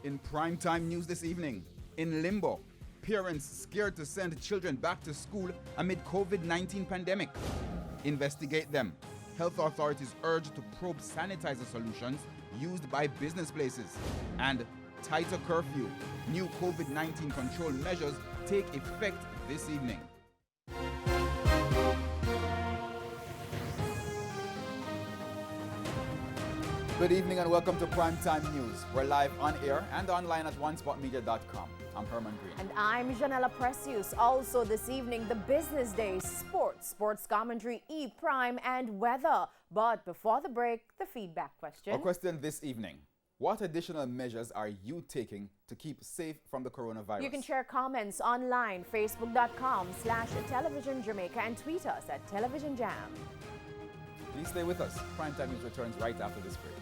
In primetime news this evening, in limbo, parents scared to send children back to school amid COVID-19 pandemic. Investigate them. Health authorities urge to probe sanitizer solutions used by business places. And tighter curfew. New COVID-19 control measures take effect this evening. Good evening and welcome to Primetime News. We're live on air and online at onespotmedia.com. I'm Herman Green. And I'm Janella Precious. Also this evening, the business day, sports commentary, E-Prime, and weather. But before the break, the feedback question. Our question this evening: what additional measures are you taking to keep safe from the coronavirus? You can share comments online, facebook.com/television Jamaica, and tweet us at Television Jam. Please stay with us. Primetime News returns right after this break.